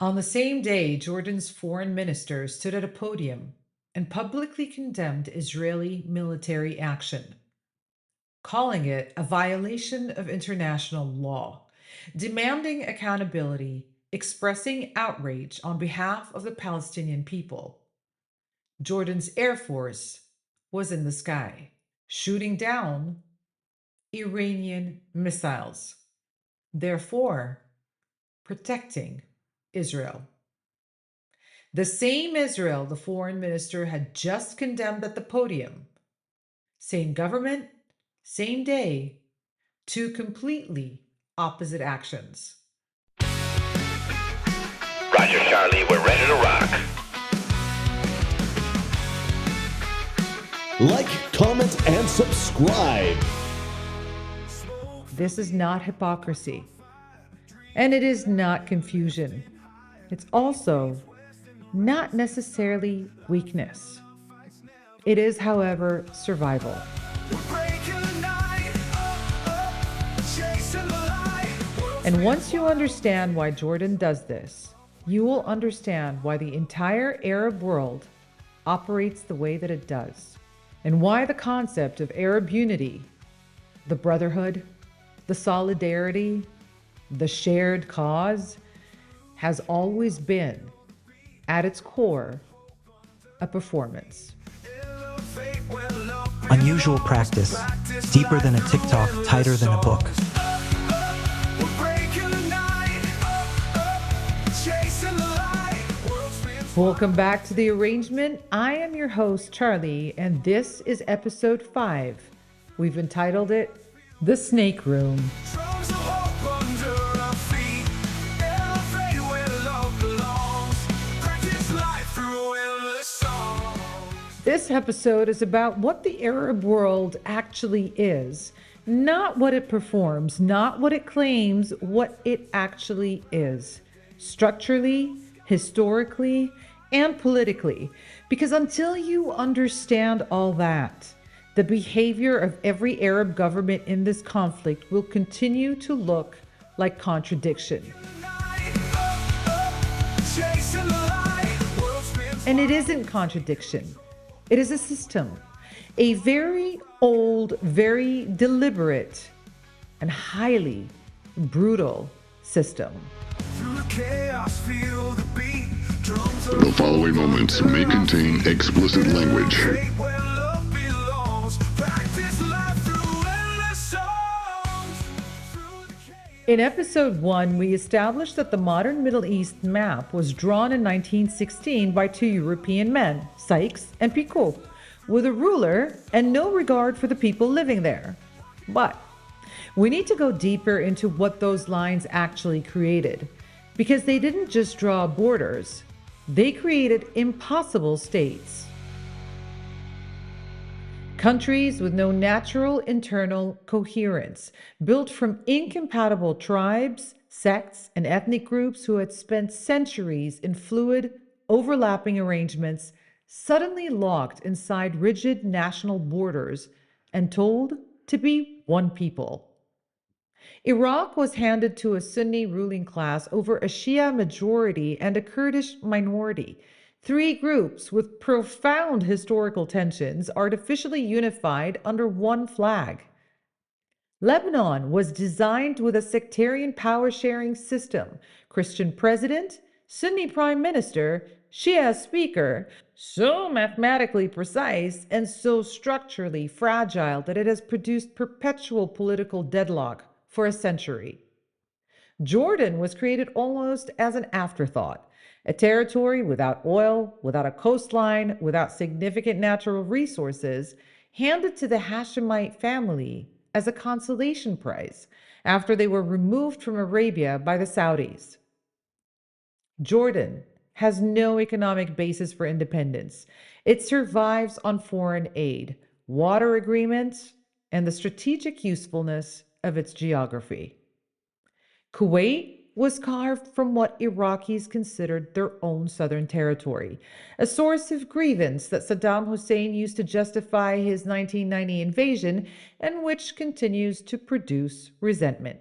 On the same day, Jordan's foreign minister stood at a podium and publicly condemned Israeli military action, calling it a violation of international law, demanding accountability, expressing outrage on behalf of the Palestinian people. Jordan's air force was in the sky, shooting down Iranian missiles, therefore protecting Israel. The same Israel the foreign minister had just condemned at the podium. Same government, same day, two completely opposite actions. Roger, Charlie, we're ready to rock. Like, comment, and subscribe. This is not hypocrisy, and it is not confusion. It's also not necessarily weakness. It is, however, survival. And once you understand why Jordan does this, you will understand why the entire Arab world operates the way that it does, and why the concept of Arab unity, the brotherhood, the solidarity, the shared cause, has always been, at its core, a performance. Unusual practice, deeper than a TikTok, tighter than a book. Welcome back to The Arrangement. I am your host, Charlie, and this is episode 5. We've entitled it, The Snake Room. This episode is about what the Arab world actually is, not what it performs, not what it claims, what it actually is, structurally, historically, and politically. Because until you understand all that, the behavior of every Arab government in this conflict will continue to look like contradiction. And it isn't contradiction. It is a system, a very old, very deliberate, and highly brutal system. The following moments may contain explicit language. In episode 1, we established that the modern Middle East map was drawn in 1916 by two European men, Sykes and Picot, with a ruler and no regard for the people living there. But we need to go deeper into what those lines actually created, because they didn't just draw borders, they created impossible states. Countries with no natural internal coherence, built from incompatible tribes, sects, and ethnic groups who had spent centuries in fluid, overlapping arrangements, suddenly locked inside rigid national borders and told to be one people. Iraq was handed to a Sunni ruling class over a Shia majority and a Kurdish minority. Three groups with profound historical tensions artificially unified under one flag. Lebanon was designed with a sectarian power-sharing system, Christian president, Sunni prime minister, Shia speaker, so mathematically precise and so structurally fragile that it has produced perpetual political deadlock for a century. Jordan was created almost as an afterthought. A territory without oil, without a coastline, without significant natural resources, handed to the Hashemite family as a consolation prize after they were removed from Arabia by the Saudis. Jordan has no economic basis for independence. It survives on foreign aid, water agreements, and the strategic usefulness of its geography. Kuwait was carved from what Iraqis considered their own southern territory, a source of grievance that Saddam Hussein used to justify his 1990 invasion and which continues to produce resentment.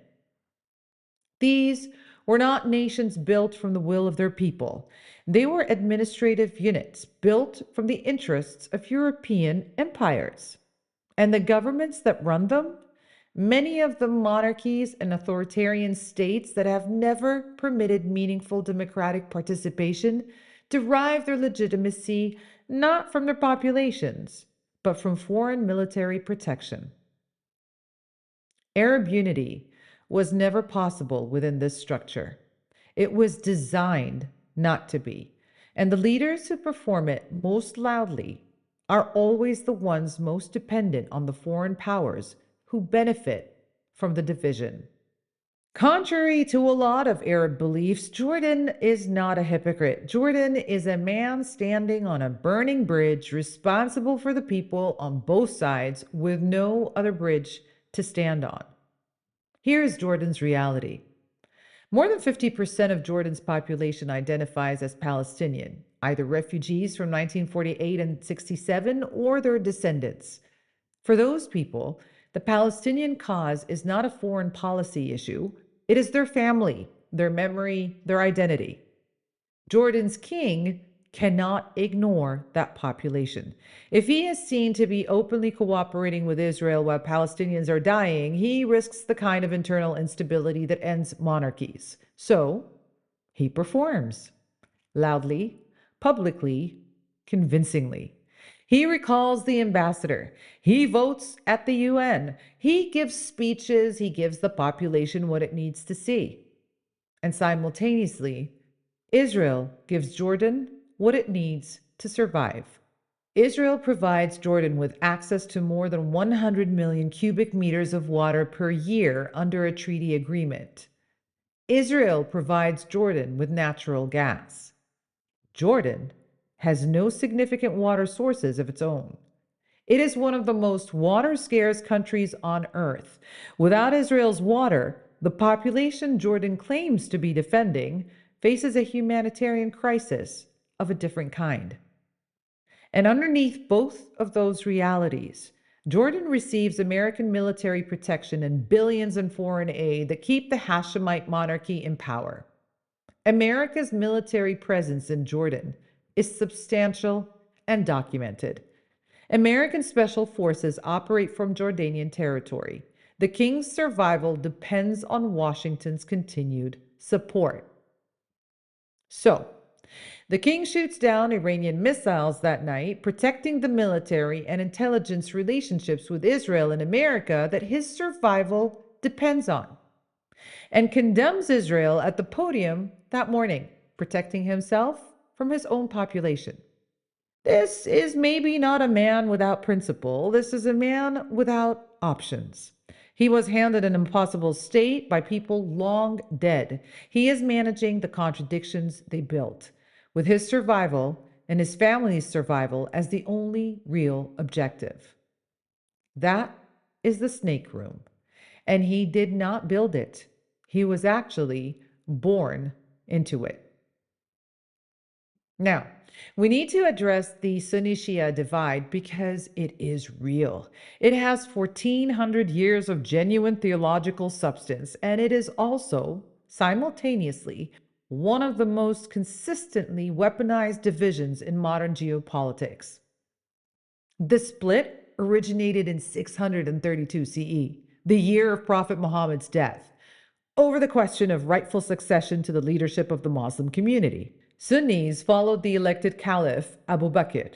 These were not nations built from the will of their people. They were administrative units built from the interests of European empires. And the governments that run them, many of the monarchies and authoritarian states that have never permitted meaningful democratic participation, derive their legitimacy not from their populations, but from foreign military protection. Arab unity was never possible within this structure. It was designed not to be, and the leaders who perform it most loudly are always the ones most dependent on the foreign powers who benefit from the division. Contrary to a lot of Arab beliefs, Jordan is not a hypocrite. Jordan is a man standing on a burning bridge, responsible for the people on both sides, with no other bridge to stand on. Here is Jordan's reality. More than 50% of Jordan's population identifies as Palestinian, either refugees from 1948 and 67 or their descendants. For those people, the Palestinian cause is not a foreign policy issue. It is their family, their memory, their identity. Jordan's king cannot ignore that population. If he is seen to be openly cooperating with Israel while Palestinians are dying, he risks the kind of internal instability that ends monarchies. So, he performs loudly, publicly, convincingly. He recalls the ambassador. He votes at the UN. He gives speeches. He gives the population what it needs to see. And simultaneously, Israel gives Jordan what it needs to survive. Israel provides Jordan with access to more than 100 million cubic meters of water per year under a treaty agreement. Israel provides Jordan with natural gas. Jordan has no significant water sources of its own. It is one of the most water-scarce countries on earth. Without Israel's water, the population Jordan claims to be defending faces a humanitarian crisis of a different kind. And underneath both of those realities, Jordan receives American military protection and billions in foreign aid that keep the Hashemite monarchy in power. America's military presence in Jordan is substantial and documented. American special forces operate from Jordanian territory. The king's survival depends on Washington's continued support. So, the king shoots down Iranian missiles that night, protecting the military and intelligence relationships with Israel and America that his survival depends on, and condemns Israel at the podium that morning, protecting himself from his own population. This is maybe not a man without principle. This is a man without options. He was handed an impossible state by people long dead. He is managing the contradictions they built, with his survival and his family's survival as the only real objective. That is the snake room. And he did not build it. He was actually born into it. Now, we need to address the Sunni-Shia divide because it is real. It has 1,400 years of genuine theological substance, and it is also, simultaneously, one of the most consistently weaponized divisions in modern geopolitics. The split originated in 632 CE, the year of Prophet Muhammad's death, over the question of rightful succession to the leadership of the Muslim community. Sunnis followed the elected Caliph Abu Bakr.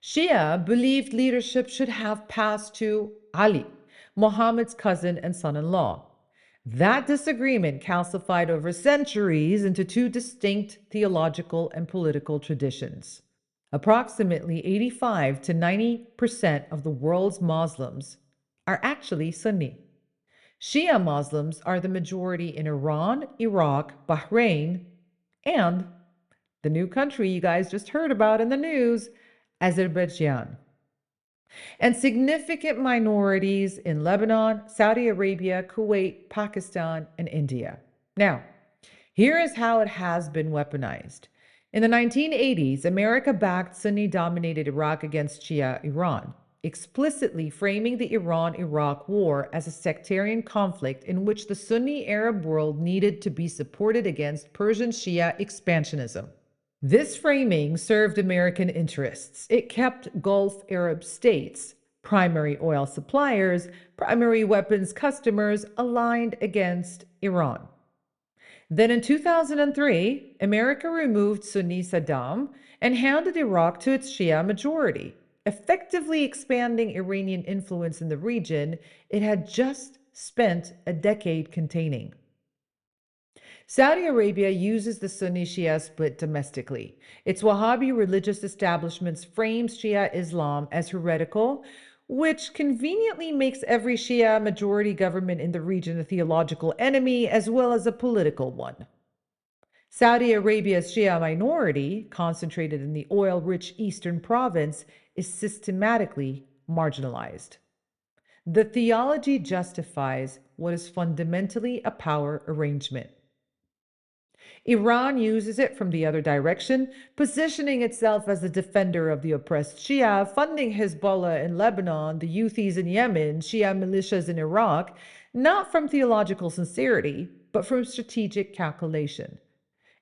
Shia believed leadership should have passed to Ali, Muhammad's cousin and son-in-law. That disagreement calcified over centuries into two distinct theological and political traditions. Approximately 85 to 90% of the world's Muslims are actually Sunni. Shia Muslims are the majority in Iran, Iraq, Bahrain, and the new country you guys just heard about in the news, Azerbaijan. And significant minorities in Lebanon, Saudi Arabia, Kuwait, Pakistan, and India. Now, here is how it has been weaponized. In the 1980s, America backed Sunni-dominated Iraq against Shia Iran. explicitly framing the Iran-Iraq war as a sectarian conflict in which the Sunni Arab world needed to be supported against Persian Shia expansionism. This framing served American interests. It kept Gulf Arab states, primary oil suppliers, primary weapons customers, aligned against Iran. Then in 2003, America removed Sunni Saddam and handed Iraq to its Shia majority, effectively expanding Iranian influence in the region it had just spent a decade containing. Saudi Arabia uses the Sunni-Shia split domestically. Its Wahhabi religious establishments frames Shia Islam as heretical, which conveniently makes every Shia majority government in the region a theological enemy as well as a political one. Saudi Arabia's Shia minority, concentrated in the oil-rich eastern province, is systematically marginalized. The theology justifies what is fundamentally a power arrangement. Iran uses it from the other direction, positioning itself as the defender of the oppressed Shia, funding Hezbollah in Lebanon, the Houthis in Yemen, Shia militias in Iraq, not from theological sincerity, but from strategic calculation.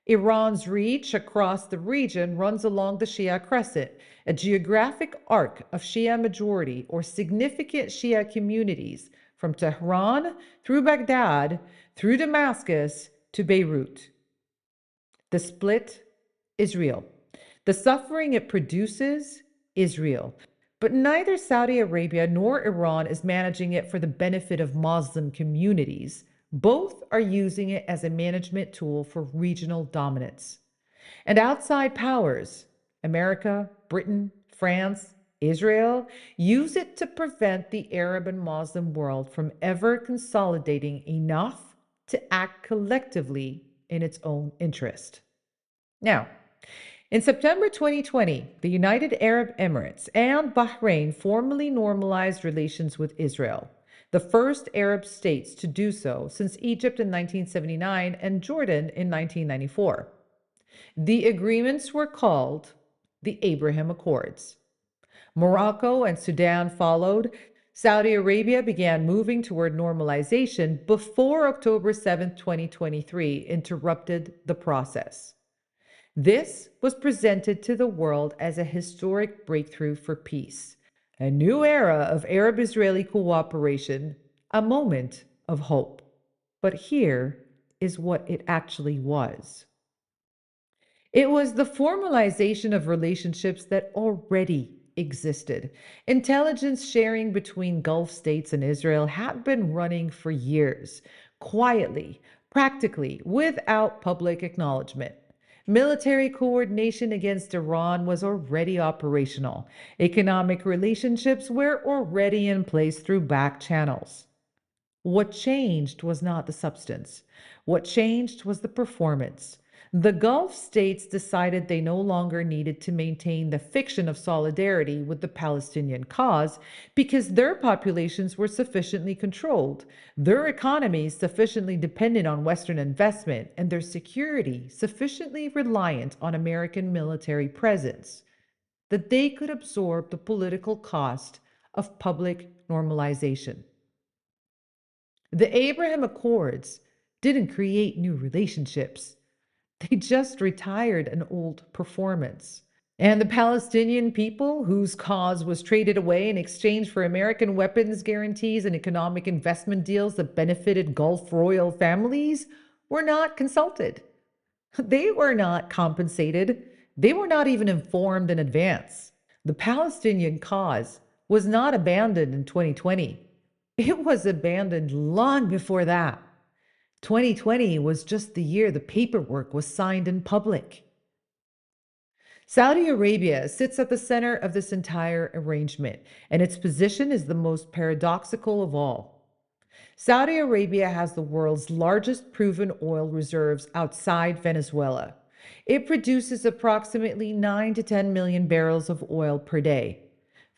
Iran's reach across the region runs along the Shia Crescent, a geographic arc of Shia majority or significant Shia communities from Tehran through Baghdad, through Damascus to Beirut. The split is real. The suffering it produces is real. But neither Saudi Arabia nor Iran is managing it for the benefit of Muslim communities. Both are using it as a management tool for regional dominance. And outside powers, America, Britain, France, Israel, use it to prevent the Arab and Muslim world from ever consolidating enough to act collectively in its own interest. Now, in September 2020, the United Arab Emirates and Bahrain formally normalized relations with Israel, the first Arab states to do so since Egypt in 1979 and Jordan in 1994. The agreements were called the Abraham Accords. Morocco and Sudan followed. Saudi Arabia began moving toward normalization before October 7, 2023 interrupted the process. This was presented to the world as a historic breakthrough for peace, a new era of Arab-Israeli cooperation, a moment of hope. But here is what it actually was. It was the formalization of relationships that already existed. Intelligence sharing between Gulf states and Israel had been running for years, quietly, practically, without public acknowledgement. Military coordination against Iran was already operational. Economic relationships were already in place through back channels. What changed was not the substance. What changed was the performance. The Gulf states decided they no longer needed to maintain the fiction of solidarity with the Palestinian cause because their populations were sufficiently controlled, their economies sufficiently dependent on Western investment, and their security sufficiently reliant on American military presence, that they could absorb the political cost of public normalization. The Abraham Accords didn't create new relationships. They just retired an old performance. And the Palestinian people, whose cause was traded away in exchange for American weapons guarantees and economic investment deals that benefited Gulf royal families, were not consulted. They were not compensated. They were not even informed in advance. The Palestinian cause was not abandoned in 2020. It was abandoned long before that. 2020 was just the year the paperwork was signed in public. Saudi Arabia sits at the center of this entire arrangement, and its position is the most paradoxical of all. Saudi Arabia has the world's largest proven oil reserves outside Venezuela. It produces approximately 9 to 10 million barrels of oil per day.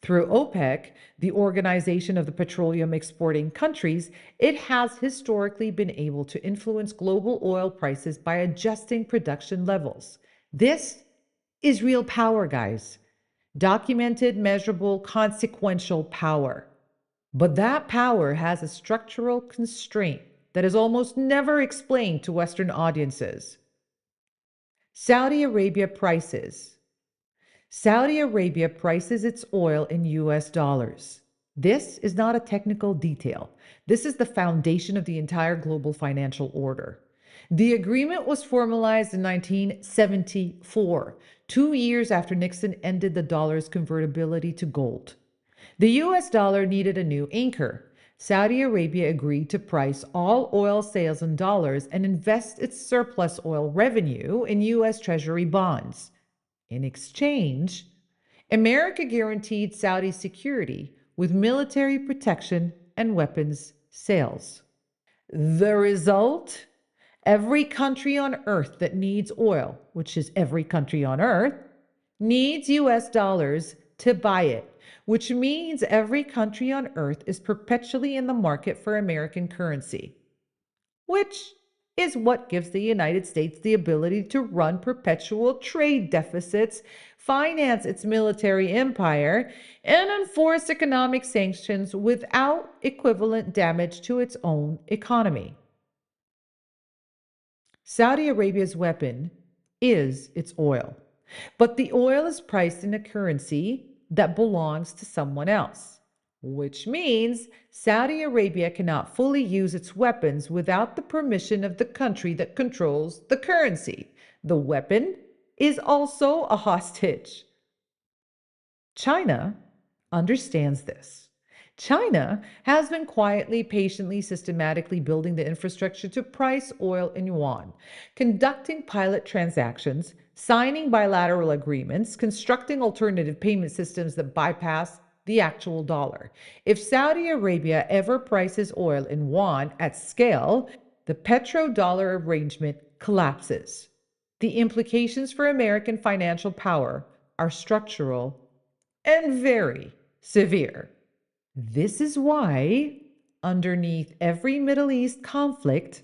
Through OPEC, the Organization of the Petroleum Exporting Countries, it has historically been able to influence global oil prices by adjusting production levels. This is real power, guys. documented, measurable, consequential power. But that power has a structural constraint that is almost never explained to Western audiences. Saudi Arabia prices. Saudi Arabia prices its oil in US dollars. This is not a technical detail. This is the foundation of the entire global financial order. The agreement was formalized in 1974, 2 years after Nixon ended the dollar's convertibility to gold. The US dollar needed a new anchor. Saudi Arabia agreed to price all oil sales in dollars and invest its surplus oil revenue in US Treasury bonds. In exchange, America guaranteed Saudi security with military protection and weapons sales. The result? Every country on earth that needs oil, which is every country on earth, needs US dollars to buy it, which means every country on earth is perpetually in the market for American currency, which is what gives the United States the ability to run perpetual trade deficits, finance its military empire, and enforce economic sanctions without equivalent damage to its own economy. Saudi Arabia's weapon is its oil, but the oil is priced in a currency that belongs to someone else, which means Saudi Arabia cannot fully use its weapons without the permission of the country that controls the currency. The weapon is also a hostage. China understands this. China has been quietly, patiently, systematically building the infrastructure to price oil in yuan, conducting pilot transactions, signing bilateral agreements, constructing alternative payment systems that bypass the actual dollar. If Saudi Arabia ever prices oil in yuan at scale, the petrodollar arrangement collapses. The implications for American financial power are structural and very severe. This is why, underneath every Middle East conflict,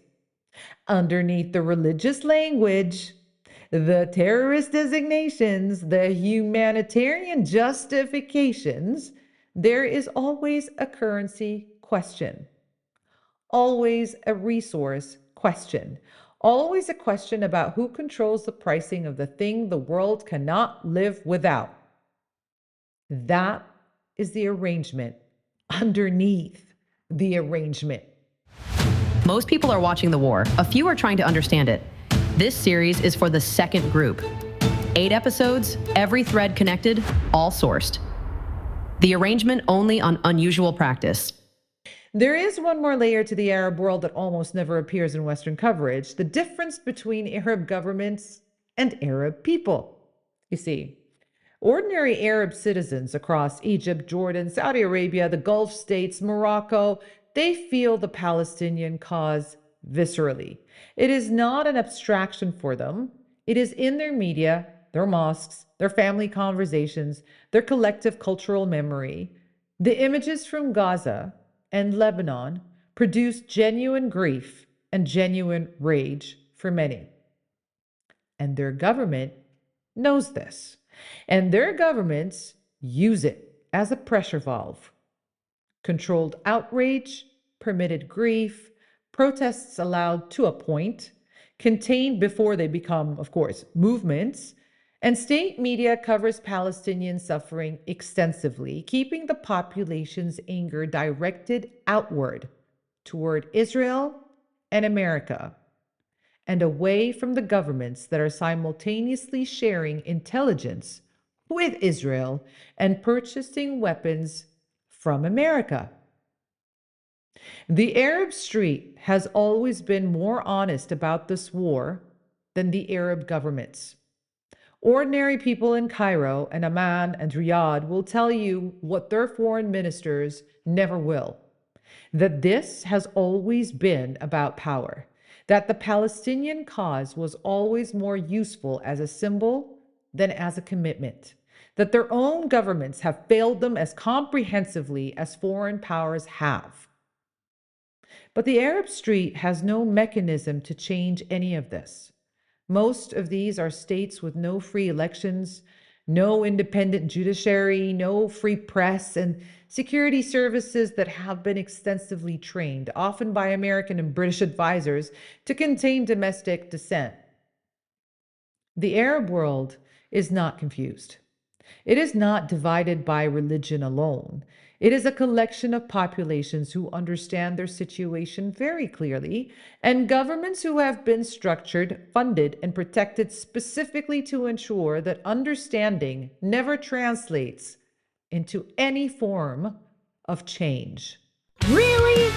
underneath the religious language, the terrorist designations, the humanitarian justifications, there is always a currency question, always a resource question, always a question about who controls the pricing of the thing the world cannot live without. That is the arrangement underneath the arrangement. Most people are watching the war. A few are trying to understand it. This series is for the second group. 8 episodes, every thread connected, all sourced. The arrangement only on unusual practice. There is one more layer to the Arab world that almost never appears in Western coverage: the difference between Arab governments and Arab people. You see, ordinary Arab citizens across Egypt, Jordan, Saudi Arabia, the Gulf states, Morocco, they feel the Palestinian cause viscerally. It is not an abstraction for them. It is in their media, their mosques, their family conversations, their collective cultural memory. The images from Gaza and Lebanon produce genuine grief and genuine rage for many. And their government knows this. And their governments use it as a pressure valve. Controlled outrage, permitted grief, protests allowed to a point, contained before they become, of course, movements, and state media covers Palestinian suffering extensively, keeping the population's anger directed outward toward Israel and America, and away from the governments that are simultaneously sharing intelligence with Israel and purchasing weapons from America. The Arab street has always been more honest about this war than the Arab governments. Ordinary people in Cairo and Amman and Riyadh will tell you what their foreign ministers never will: that this has always been about power, that the Palestinian cause was always more useful as a symbol than as a commitment, that their own governments have failed them as comprehensively as foreign powers have. But the Arab street has no mechanism to change any of this. Most of these are states with no free elections, No independent judiciary, no free press, and security services that have been extensively trained, often by American and British advisors, to contain domestic dissent. The Arab world is not confused. It is not divided by religion alone. It is a collection of populations who understand their situation very clearly, and governments who have been structured, funded, and protected specifically to ensure that understanding never translates into any form of change. Really?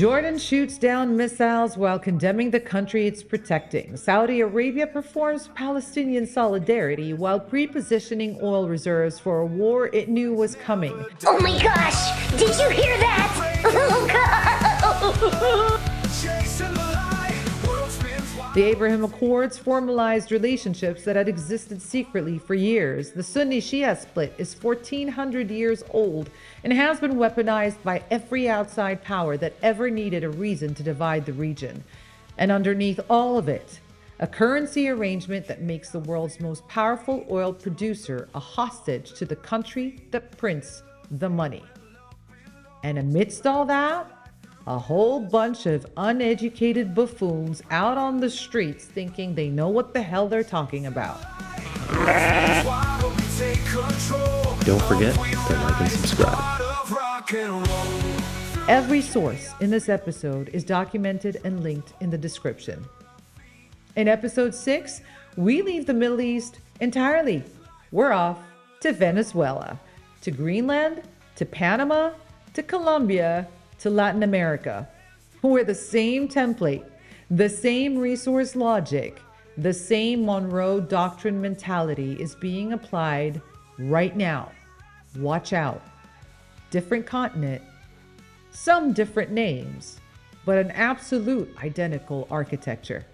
Jordan shoots down missiles while condemning the country it's protecting. Saudi Arabia performs Palestinian solidarity while pre-positioning oil reserves for a war it knew was coming. Oh my gosh! Did you hear that? Oh god! The Abraham Accords formalized relationships that had existed secretly for years. The Sunni-Shia split is 1,400 years old and has been weaponized by every outside power that ever needed a reason to divide the region. And underneath all of it, a currency arrangement that makes the world's most powerful oil producer a hostage to the country that prints the money. And amidst all that, a whole bunch of uneducated buffoons out on the streets thinking they know what the hell they're talking about. Don't forget to like and subscribe. Every source in this episode is documented and linked in the description. In episode 6, we leave the Middle East entirely. We're off to Venezuela, to Greenland, to Panama, to Colombia, to Latin America, where the same template, the same resource logic, the same Monroe Doctrine mentality is being applied right now. Watch out. Different continent, some different names, but an absolute identical architecture.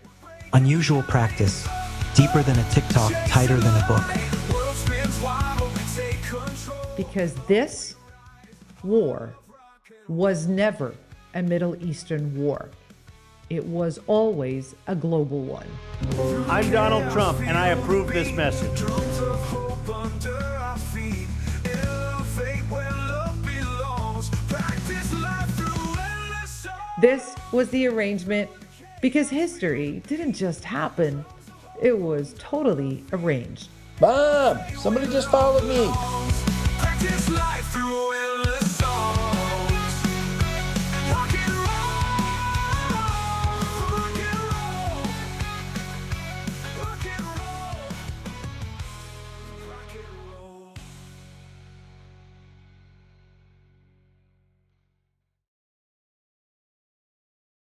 Unusual practice, deeper than a TikTok, tighter than a book. Because this war was never a Middle Eastern war. It was always a global one. I'm Donald Trump, and I approve this message. This was the arrangement because history didn't just happen, it was totally arranged. Mom, somebody just followed me.